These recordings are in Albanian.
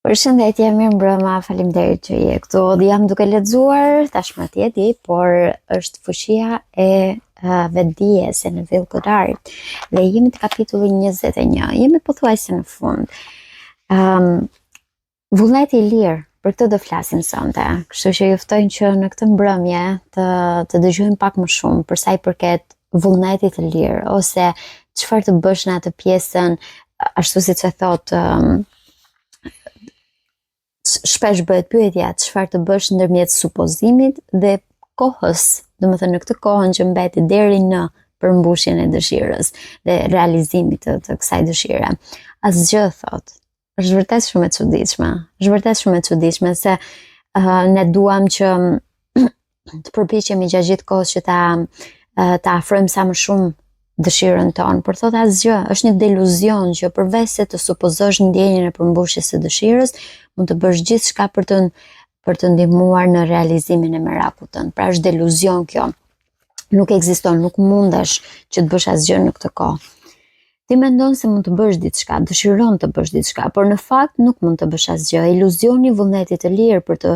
Përshëndetje, mirë mbrëma, faleminderit që je këtu. Jam duke lexuar tashmë atje, por është fuqia e vetdijes në Neville Goddard. Dhe jemi te kapitulli 21. Jemi pothuajse në fund. Vullneti i lirë, për këtë do flasim sonte. Kështu që ju ftoj që në këtë mbrëmje të dëgjojmë pak më shumë për sa i përket vullnetit të lirë, ose çfarë të bësh në atë pjesën, ashtu siç e thot shpesh bëhet pyetja çfarë të bësh ndërmjet supozimit dhe kohës, domethënë në këtë kohën që mbeti deri në përmbushjen e dëshirës dhe realizimit të kësaj dëshire. Asgjë, thot. Është vërtet shumë e çuditshme. Është vërtet shumë e çuditshme se ne duam që të përpiqemi gjatë gjithë kohës që ta afrojmë sa më shumë dëshirën tonë, por thot asgjë, është një deluzion që përveç se të supozosh ndjenjen e përmbushjes së dëshirës, mund të bësh gjithçka për të ndihmuar në realizimin e merakut tënd. Pra është deluzion kjo. Nuk ekziston, nuk mundesh që të bësh asgjë në këtë kohë. Ti mendon se mund të bësh diçka, dëshiron të bësh diçka, por në fakt nuk mund të bësh asgjë. Iluzioni i vullnetit të lirë për të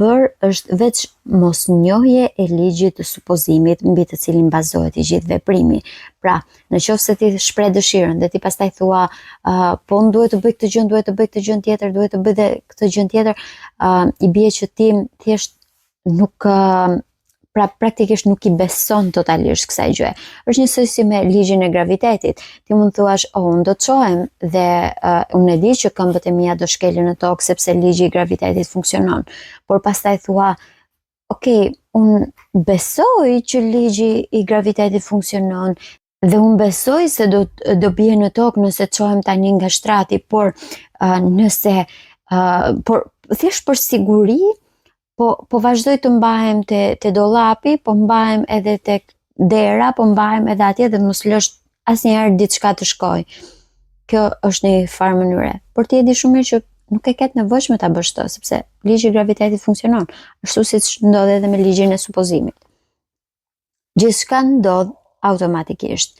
bërë është veç mosnjohje e ligjit të supozimit mbi të cilin bazohet i gjithë veprimi. Pra, nëse ti shpreh dëshirën dhe ti pastaj thua, po unë duhet të bëj këtë gjë, duhet të bëj këtë gjë tjetër, duhet të bëj dhe këtë gjë tjetër, i bie që ti thjesht nuk pra praktikisht nuk i beson totalisht kësaj gjë. Është njësoj si me ligjin e gravitetit. Ti mund të thuash, unë do të çohem dhe unë e di që këmbët e mia do shkelen në tokë sepse ligji i gravitetit funksionon. Por pastaj thua, unë besoj që ligji i gravitetit funksionon dhe unë besoj se do bie në tokë nëse çohem tani nga shtrati, por por thjesht për siguri po vazhdoj të mbahem te dollapi, po mbahem edhe tek dera, po mbahem edhe atje dhe mos lësh asnjëherë diçka të shkoj. Kjo është një farë mënyre. Por ti e di shumë mirë që nuk e ke nevojshme ta bësh këtë, sepse ligji i gravitetit funksionon, ashtu siç ndodh edhe me ligjin e supozimit. Gjithçka ndodh automatikisht.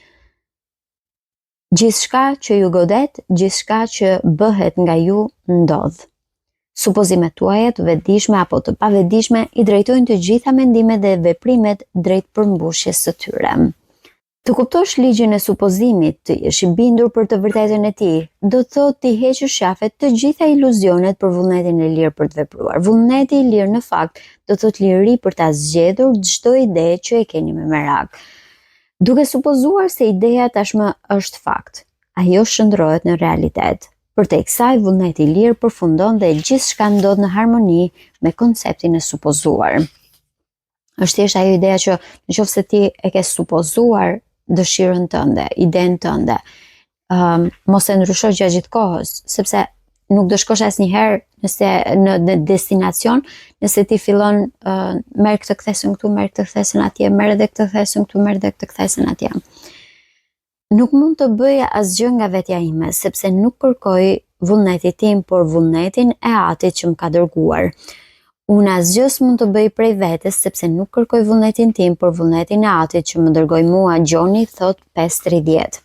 Gjithçka që ju godet, gjithçka që bëhet nga ju ndodh. Supozimet tuaja të vetëdijshme apo të pavetëdijshme i drejtojnë të gjitha mendimet dhe veprimet drejt përmbushjes së tyre. Të kuptosh ligjin e supozimit, të jesh i bindur për të vërtetën e tij, do të thotë të heqësh shafet të gjitha iluzionet për vullnetin e lirë për të vepruar. Vullneti i lirë në fakt do të thotë liri për ta zgjedhur çdo ide që e keni me merak. Duke supozuar se ideja tashmë është fakt, ajo shndrohet në realitet. Përtej kësaj, vullneti i lirë përfundon dhe gjithçka ndodh në harmoni me konceptin e supozuar. Është thjesht ajo ideja që nëse ti e ke supozuar dëshirën tënde, idenë tënde, mos e ndryshosh gjatë gjithë kohës, sepse nuk do shkosh asnjëherë nëse në destinacion, nëse ti fillon merr këtë kthesën këtu, merr këtë kthesën atje, merr edhe këtë kthesën këtu, merr edhe këtë kthesën atje. Nuk mund të bëja asgjë nga vetja ime, sepse nuk kërkoj vullnetin tim, por vullnetin e Atit që më ka dërguar. Unë asgjë s'mund të bëj prej vetes, sepse nuk kërkoj vullnetin tim, por vullnetin e Atit që më dërgoi mua. Gjoni thot 5:30.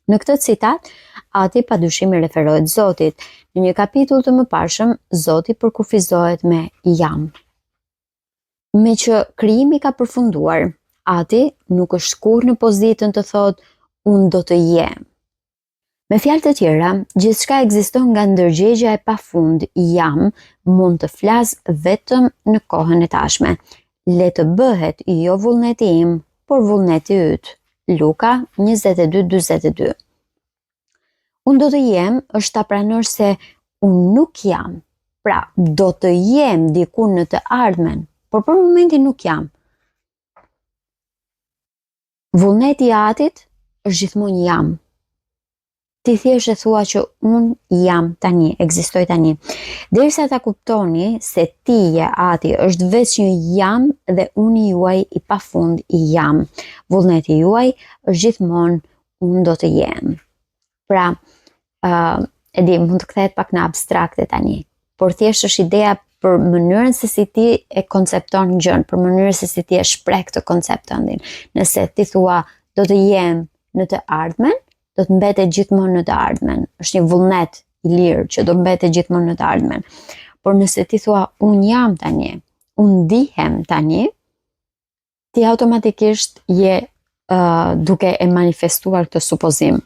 Në këtë citat, Ati padyshim i referohet Zotit. Në një kapitull të mëparshëm, Zoti përkufizohet me jam. Me që krijimi ka përfunduar, Ati nuk është kurrë në pozitën të thotë unë do të jem. Me fjalë të tjera, gjithçka ekziston nga ndërgjegja e pafund jam mund të flas vetëm në kohën e tashme. Le të bëhet jo vullneti im, por vullneti yt. Luka 22:42. Unë do të jem është ta pranosh se unë nuk jam. Pra, do të jem diku në të ardhmen, por për momentin nuk jam. Vullneti i Atit është gjithmonë jam. Ti thjesht e thua që unë jam tani, ekzistoj tani. Derisa ta kuptoni se ti je Ati është veç një jam dhe unë juaj i pafund i jam. Vullneti juaj është gjithmonë unë do të jem. Pra, e di, mund të kthehet pak në abstrakte tani, por thjesht është ideja për mënyrën se si ti e koncepton gjën, për mënyrën se si ti e shpreh këtë koncept tëndin. Nëse ti thua do të jem në të ardhmen, do të mbetet gjithmonë në të ardhmen. Është një vullnet i lirë që do mbetet gjithmonë në të ardhmen. Por nëse ti thua unë jam tani, unë ndihem tani, ti automatikisht je duke e manifestuar këtë supozim.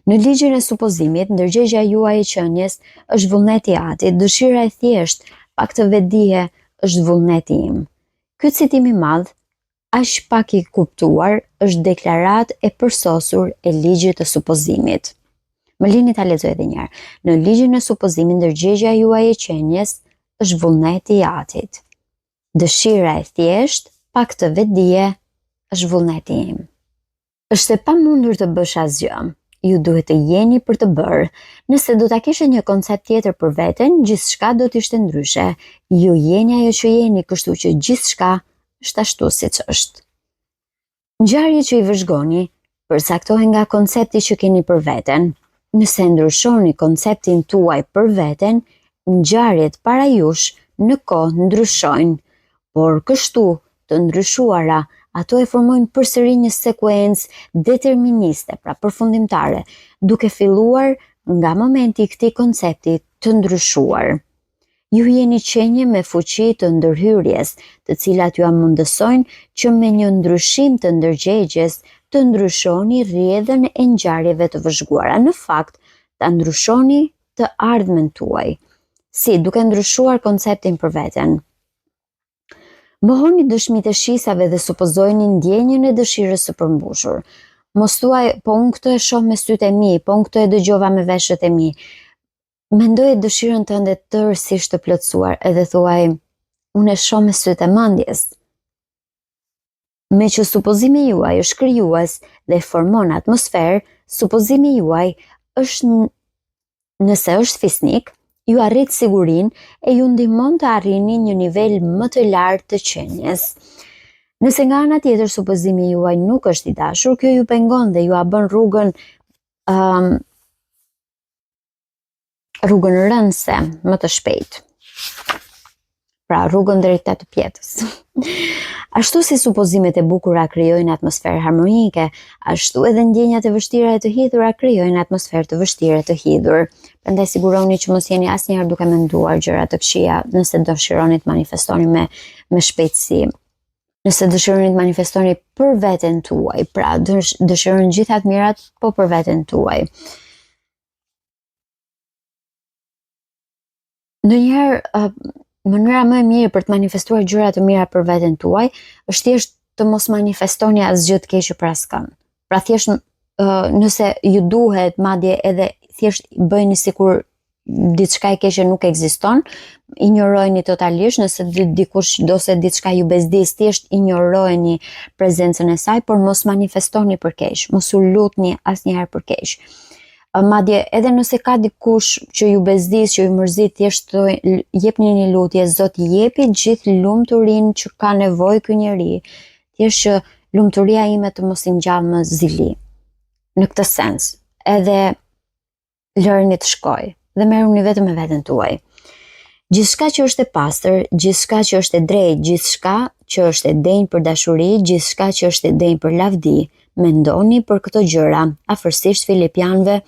Në ligjin e supozimit, ndërgjegja juaj e qenies është vullneti i atit, dëshira e thjesht, pak të vetdije është vullneti im. Ky citim i madh, aq pak i kuptuar, është deklarat e përsosur e ligjit të supozimit. Më lini ta lexoj edhe një herë. Në ligjin e supozimit, ndërgjegja juaj e qenies është vullneti i atit. Dëshira e thjesht, pak të vetdije është vullneti im. Është e pamundur të bësh asgjë. Ju duhet të jeni për të bërë. Nëse do ta kishe një koncept tjetër për veten, gjithçka do të ishte ndryshe. Ju jeni ajo që jeni, kështu që gjithçka është ashtu siç është. Ngjarjet që i vëzhgoni përcaktohen nga koncepti që keni për veten. Nëse ndryshoni konceptin tuaj për veten, ngjarjet para jush në kohë ndryshojnë, por kështu të ndryshuara ato e formojnë përsëri një sekuencë deterministe, pra përfundimtare, duke filluar nga momenti i këtij koncepti të ndryshuar. Ju jeni qenie me fuqi të ndërhyrjes, të cilat ju mundësojnë që me një ndryshim të ndërgjegjes të ndryshoni rrjedhën e ngjarjeve të vëzhguara. Në fakt, ta ndryshoni të ardhmen tuaj. Si, duke ndryshuar konceptin për veten. Mohoni dëshmitë e shisave dhe supozojeni ndjenjën e dëshirës së përmbushur. Mos thuaj, po unë këtë e shoh me sytë e mi, po unë këtë e dëgjova me veshët e mi. Mendoje dëshirën tënde tërësisht të plotësuar edhe thuaj, unë e shoh me sytë e mendjes. Me që supozimi juaj është krijues dhe formon atmosferë, supozimi juaj është nëse është fisnik, ju arrit sigurinë e ju ndihmon të arrini një nivel më të lartë të qenies. Nëse nga ana tjetër supozimi juaj nuk është i dashur, kjo ju pengon dhe ju a bën rrugën rënëse më të shpejt. Pra rrugën drejt të pjetës. Ashtu si supozimet e bukura krijojnë atmosferë harmonike, ashtu edhe ndjenjat e vështira e të hidhura krijojnë atmosferë të vështirë të hidhur. Prandaj siguroni që mos jeni asnjëherë duke menduar gjëra të këqija nëse dëshironi të manifestoni me shpejtësi. Nëse dëshironi të manifestoni për veten tuaj, pra dëshironi gjitha të mirat, po për veten tuaj. Ndonjëherë mënyra më e mirë për të manifestuar gjëra të mira për veten tuaj është thjesht të mos manifestoni asgjë të keqe për askën. Pra thjesht nëse ju duhet, madje edhe thjesht bëjni sikur diçka e keqe nuk ekziston, injorojeni totalisht, nëse dikush ose diçka ju bezdis, thjesht injorojeni prezencën e saj, por mos manifestoni për keq, mos u lutni asnjëherë për keq. Madje edhe nëse ka dikush që ju bezdis, që ju mërzit, thjesht jepni një lutje, Zot jepi gjithë lumturinë që ka nevojë ky njeri, thjesht që lumturia ime të mos i ngjall më zili. Në këtë sens, edhe lërni të shkoj dhe merruni vetëm me veten tuaj. Gjithçka që është e pastër, gjithçka që është e drejtë, gjithçka që është e denjë për dashuri, gjithçka që është e denjë për lavdi, mendoni për këto gjëra, afërsisht Filipianëve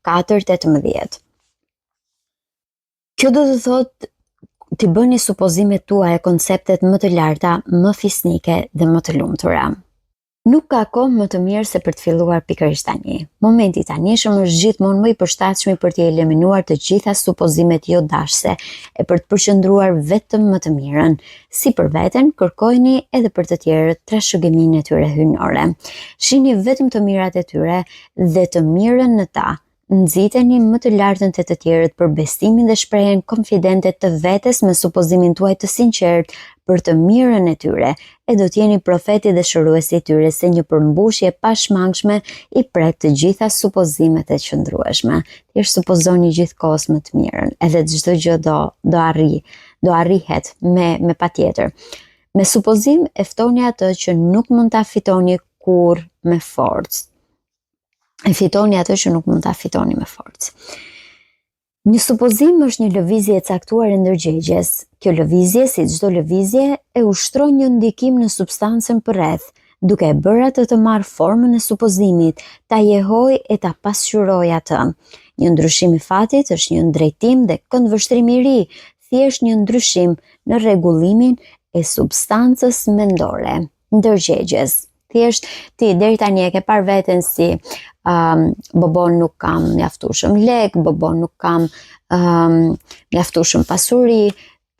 4:18. Kjo do të thotë t'i bëni supozimet tuaja e konceptet më të larta, më fisnike dhe më të lumtura. Nuk ka kohë më të mirë se për të filluar pikërisht tani. Momenti i tanishëm është gjithmonë më i përshtatshëm për të eliminuar të gjitha supozimet jo dashse e për të përqendruar vetëm më të mirën. Si për veten, kërkojini edhe për të tjerët trashëgiminë e tyre hyjnore. Shihni vetëm të mirat e tyre dhe të mirën në ta. Nxiteni më të lartën te të tjerët për besimin dhe shprehjen konfidente të vetes me supozimin tuaj të sinqert për të mirën e tyre, e do t'jeni profeti dhe shëruesi i tyre se një përmbushje pashmangshme i prek të gjitha supozimet e qëndrueshme. Thjesht supozoni gjithkohës më të mirën, edhe çdo gjë do arrihet me patjetër. Me supozim e ftoni atë që nuk mund ta fitoni kurrë me forcë. E fitoni atë që nuk mund ta fitoni me forcë. Një supozim është një lëvizje e caktuar e ndërgjegjes. Kjo lëvizje, si çdo lëvizje, e ushtron një ndikim në substancën përreth, duke e bërë atë të marrë formën e supozimit, ta jehoj e ta pasqyroj atë. Një ndryshim i fatit është një drejtim dhe këndvështrim i ri, thjesht një ndryshim në rregullimin e substancës mendore, ndërgjegjes. Thjesht ti deri tani e ke parë veten si bobon nuk kam mjaftueshëm lek, bobon nuk kam mjaftueshëm pasuri,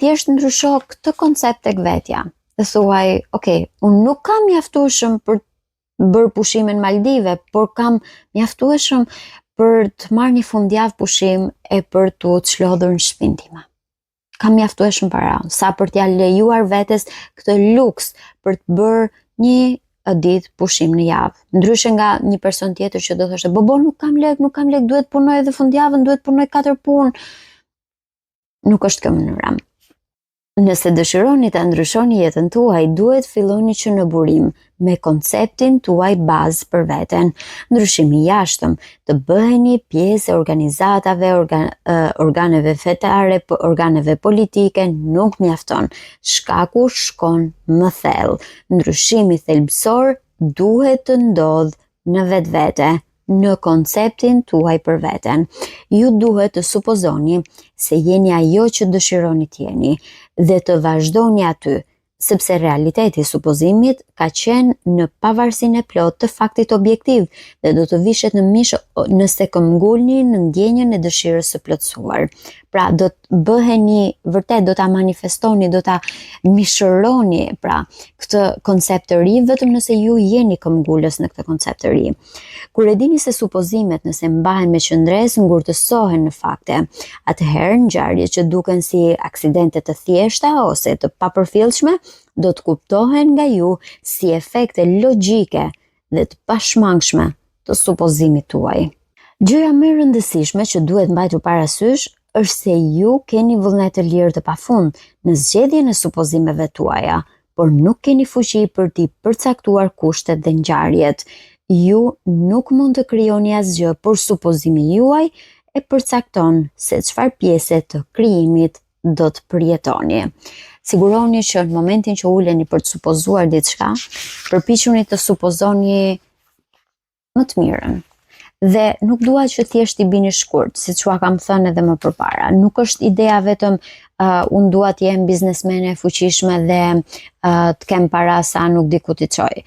thjesht ndrysho këtë koncept tek vetja. Dhe thuaj, okay, unë nuk kam mjaftueshëm për të bërë pushime në Maldive, por kam mjaftueshëm për të marrë një fundjavë pushim e për të çlodhur në shtëpinë time. Kam mjaftueshëm para, sa për t'ja lejuar vetes këtë luks për të bërë një ditë pushim në javë. Ndryshe nga një person tjetër që do thoshte, "Bobo, nuk kam lek, duhet punoj edhe fundjavën, duhet punoj 4 punë." Nuk është kjo mënyra. Nëse dëshironi ta ndryshoni jetën tuaj, duhet filloni që në burim me konceptin tuaj bazë për veten. Ndryshimi i jashtëm, të bëheni pjesë e organizatave, organeve fetare, organeve politike nuk mjafton. Shkaku shkon më thellë. Ndryshimi thelbësor duhet të ndodhë në vetvete, në konceptin tuaj për veten. Ju duhet të supozoni se jeni ajo që dëshironi t'jeni dhe të vazhdoni aty, sepse realiteti i supozimit ka qenë në pavarësinë e plotë të faktit objektiv dhe do të vishet në mish nëse këmbgulni në ndjenjën e dëshirës së plotësuar. Pra do të bëheni vërtet, do ta manifestoni, do ta mishëroni pra këtë koncept të ri vetëm nëse ju jeni këmbgulës në këtë koncept të ri. Kur e dini se supozimet nëse mbahen me qëndresë ngurtësohen në fakte, atëherë ngjarjet që duken si aksidente të thjeshta ose të papërfillshme do të kuptohen nga ju si efekte logjike dhe të pashmangshme të supozimit tuaj. Gjëja më e rëndësishme që duhet mbajtur parasysh është se ju keni vullnet të lirë të pafund në zgjedhjen e supozimeve tuaja, por nuk keni fuqi për t'i përcaktuar kushtet dhe ngjarjet. Ju nuk mund të krijoni asgjë, por supozimi juaj e përcakton se çfarë pjese të krijimit do të përjetoni. Siguroni që në momentin që uleni për të supozuar diçka, përpiquni të supozoni më të mirën. Dhe nuk dua që thjesht i bini shkurt, siç ua kam thënë edhe më përpara. Nuk është ideja vetëm unë dua të jem biznesmene e fuqishme dhe të kem para sa nuk di ku t'i çoj.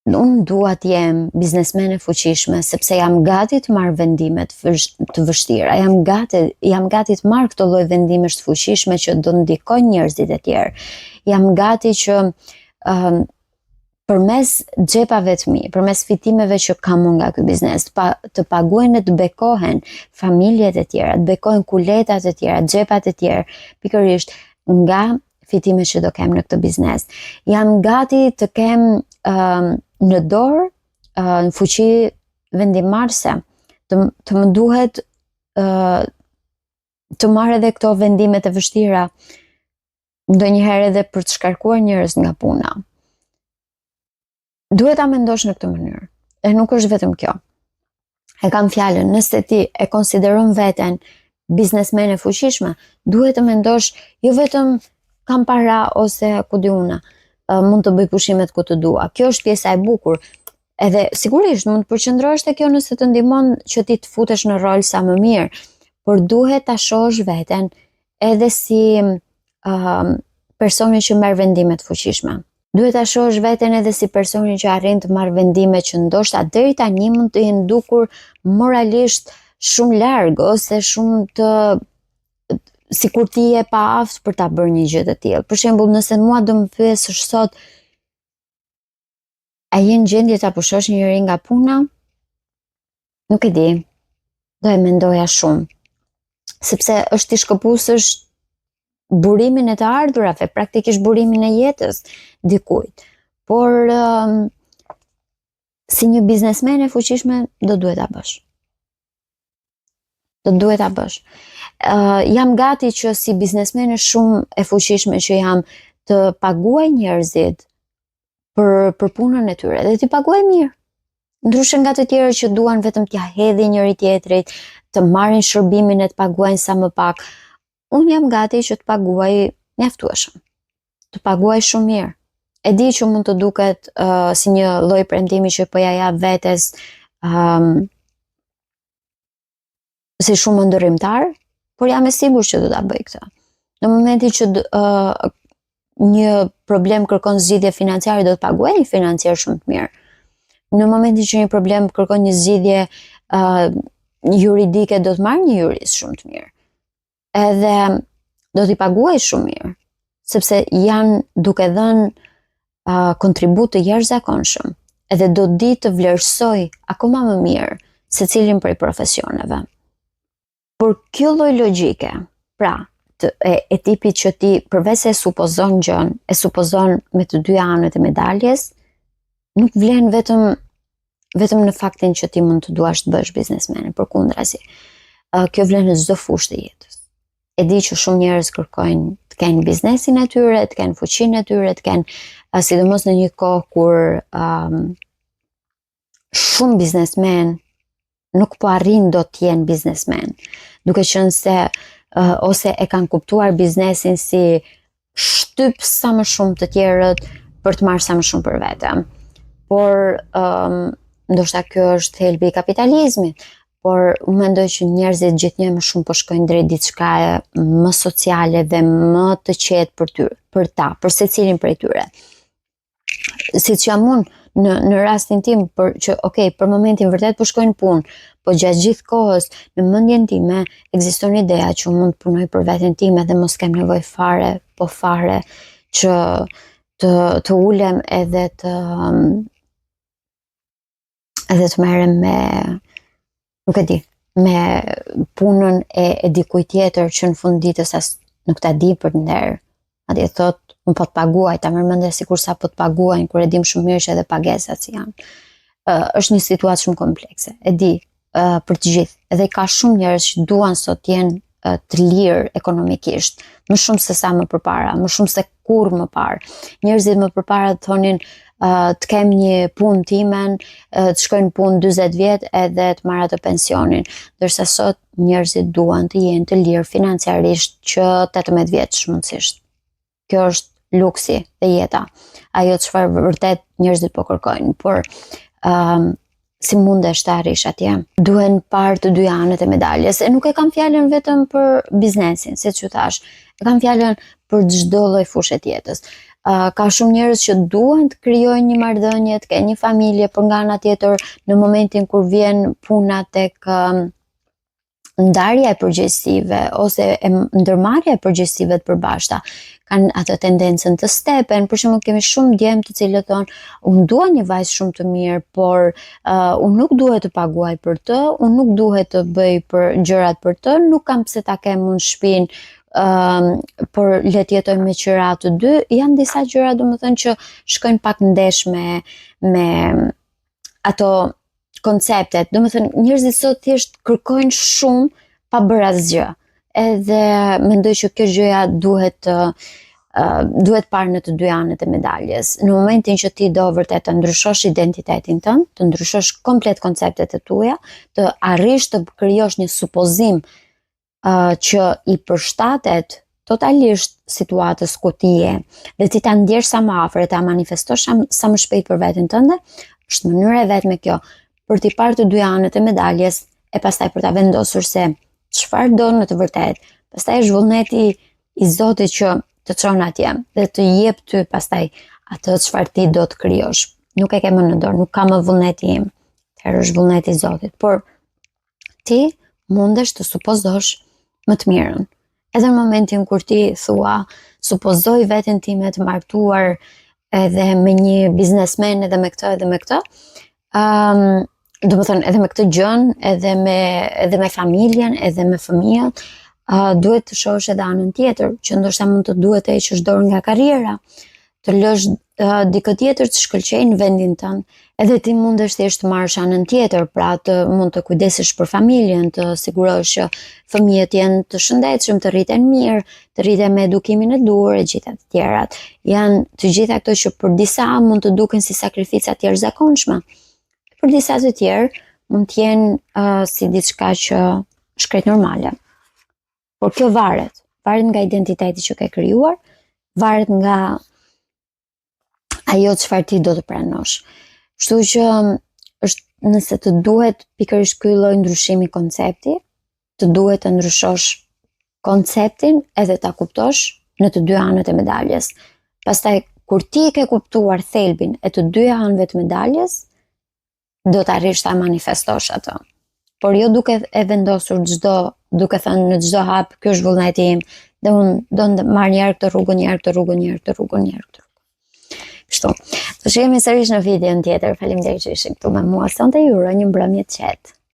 Unë dua të jem biznesmene fuqishme sepse jam gati të marr vendime të vështira. Jam gati të marr këto lloj vendimesh të fuqishme që do ndikojnë njerëzit e tjerë. Jam gati që përmes xhepave të mi, përmes fitimeve që kam unë nga ky biznes, të paguajnë të bekohen familjet e tjera, të bekohen kuletat e tjera, xhepat e tjerë, pikërisht nga fitimet që do kem në këtë biznes. Jam gati të kem në dorë në fuqi vendimarrëse, të më duhet të marrë edhe këto vendimet e vështira, ndonjëherë edhe për të shkarkuar njerëz nga puna. Duhet ta mendosh në këtë mënyrë. E nuk është vetëm kjo. E kam fjalën, nëse ti e konsideron veten biznesmene fuqishme, duhet të mendosh jo vetëm kam para ose ku di una, mund të bëj pushimet ku të dua. Kjo është pjesa e bukur. Edhe sigurisht mund të përqendrohesh te kjo nëse të ndihmon që ti të futesh në rol sa më mirë, por duhet ta shohësh veten edhe si personi që merr vendime të fuqishme. Duhet ta shohësh veten edhe si personi që arrin të marrë vendime që ndoshta deri tani mund të jenë dukur moralisht shumë larg ose shumë të sikur ti je pa aftë për ta bërë një gjë të tillë. Për shembull, nëse mua do më pyesësh sot, a je në gjendje ta pushosh njëri nga puna? Nuk e di. Do e mendoja shumë. Sepse është ti shkëputësh burimin e të ardhurave, praktikisht burimin e jetës dikujt. Por si një biznesmene e fuqishme do duhet ta bësh. Do duhet ta bësh. Jam gati që si biznesmene shumë e fuqishme që jam të paguaj njerëzit për punën e tyre dhe t'i paguaj mirë. Ndryshe nga të tjerë që duan vetëm t'ja hedhin njëri tjetrit, të marrin shërbimin e të paguajnë sa më pak. Unë jam gati që të paguaj mjaftueshëm, të paguaj shumë mirë. E di që mund të duket si një lloj premtimi që po ja jap vetes si shumë ndërrimtar, por jam e sigurt që do ta bëj këtë. Në momentin që një problem kërkon zgjidhje financiare, do të paguaj një financier shumë të mirë. Në momentin që një problem kërkon një zgjidhje juridike, do të marr një jurist shumë të mirë. Edhe do t'i paguaj shumë mirë, sepse janë duke dhënë kontribut të jashtëzakonshëm, edhe do di të vlerësoj akoma më mirë secilin prej profesioneve. Por kjo lloj logjike, pra, e tipit që ti përveç se supozon gjën, e supozon me të dy anët e medaljes, nuk vlen vetëm në faktin që ti mund të duash të bësh biznesmen, përkundrazi. Kjo vlen në çdo fushë të jetës. E di që shumë njerëz kërkojnë të kenë biznesin e tyre, të kenë fuqinë e tyre, të kenë, sidomos në një kohë kur shumë biznesmen nuk po arrin do të jenë biznesmen, duke qenë se ose e kanë kuptuar biznesin si shtyp sa më shumë të tjerët për të marrë sa më shumë për vete. Por ndoshta kjo është thelbi i kapitalizmit, por unë mendoj që njerëzit gjithnjë më shumë po shkojnë drejt diçka më sociale dhe më të qetë për secilin prej tyre. Siç jam unë në rastin tim, për momentin vërtet po shkojnë punë, po gjatë gjithë kohës në mendjen time ekziston ideja që unë mund të punoj për veten time dhe mos kem nevojë fare që të ulem edhe të merrem me, nuk e di, me punën e dikujt tjetër që në fund ditës as nuk ta di për nder. Atje thot, unë po të paguaj, ta merr mendje sikur sa po të paguajnë, kur e dim shumë mirë që edhe pagesat si janë. Është një situatë shumë komplekse, e di, për të gjithë. Edhe ka shumë njerëz që duan sot të jenë të lirë ekonomikisht, më shumë se sa më përpara, më shumë se kur më parë. Njerëzit më përpara thonin të kem një punë timen, të shkojnë punë 40 vjet edhe të marr atë pensionin, ndërsa sot njerëzit duan të jenë të lirë financiarisht që 18 vjeç mundësisht. Kjo është luksi dhe jeta, ajo çfarë vërtet njerëzit po kërkojnë, por si mundesh të arrish atje? Duhen parë të dy anët e medaljes, e nuk e kam fjalën vetëm për biznesin, siç ju thash, e kam fjalën për çdo lloj fushë të jetës. Ka shumë njerëz që duan të krijojnë një marrëdhënie, të kenë një familje, por nga ana tjetër, në momentin kur vjen puna tek ndarja e përgjegjësive ose ndërmarrja e përgjegjësive të përbashkëta, kanë atë tendencën të stepen. Për shembull, kemi shumë djemë të cilët thonë, unë dua një vajzë shumë të mirë, por unë nuk duhet të paguaj për të, unë nuk duhet të bëj për gjërat për të, nuk kam pse ta kem unë shtëpinë, por le të jetojmë me qira të dy. Janë disa gjëra, domethënë, që shkojnë pak ndesh me ato konceptet. Domethënë, njerëzit sot thjesht kërkojnë shumë pa bërë asgjë. Edhe mendoj që kjo gjëja duhet parë në të dy anët e medaljes. Në momentin që ti do vërtet të ndryshosh identitetin tënd, të ndryshosh komplet konceptet e tua, të arrish të krijosh një supozim që i përshtatet totalisht situatës ku ti je, dhe ti ta ndjesh sa më afër, ta manifestosh sa më shpejt për veten tënde, është mënyra e vetme kjo për t'i parë të dy anët e medaljes, e pastaj për ta vendosur se çfarë do në të vërtetë. Pastaj është vullneti i Zotit që të çon atje dhe të jep ty pastaj atë çfarë ti do të krijosh. Nuk e ke më në dorë, nuk ka më vullneti im. Atëherë është vullneti i Zotit, por ti mundesh të supozosh më të mirën. Edhe në momentin kur ti thua, supozoj veten time të martuar edhe me një biznesmen, edhe me këtë, do më thënë edhe me këtë gjën, edhe me familjen, edhe me fëmijën, duhet të shohësh edhe anën tjetër, që ndoshta mund të duhet të heqësh dorë nga karriera, të lësh dikë tjetër të shkëlqejë në vendin tënd, edhe ti mundesh thjesht të marrësh anën tjetër, pra të mund të kujdesesh për familjen, të sigurosh që fëmijët janë të shëndetshëm, të rriten mirë, të rriten me edukimin e duhur e gjitha të tjerat. Janë të gjitha këto që për disa mund të duken si sakrifica të jashtëzakonshme. Për disa të tjerë mund të jenë si diçka që është krejt normale. Por kjo varet nga identiteti që ke krijuar, varet nga ajo çfarë ti do të pranosh. Kështu që nëse të duhet pikërisht ky lloj ndryshimi koncepti, të duhet të ndryshosh konceptin edhe ta kuptosh në të dy anët e medaljes. Pastaj kur ti ke kuptuar thelbin e të dy anëve të medaljes, do të arrish ta manifestosh atë. Por jo duke e vendosur duke thënë në çdo hap, ky është vullneti im, dhe unë do të marr një herë këtë rrugën, një herë këtë rrugën, një herë këtë rrugën, një herë këtë rrugën. Kështu. Do shihemi sërish në videon tjetër. Faleminderit që ishit këtu me mua sonte. Ju uroj një mbrëmje të qetë.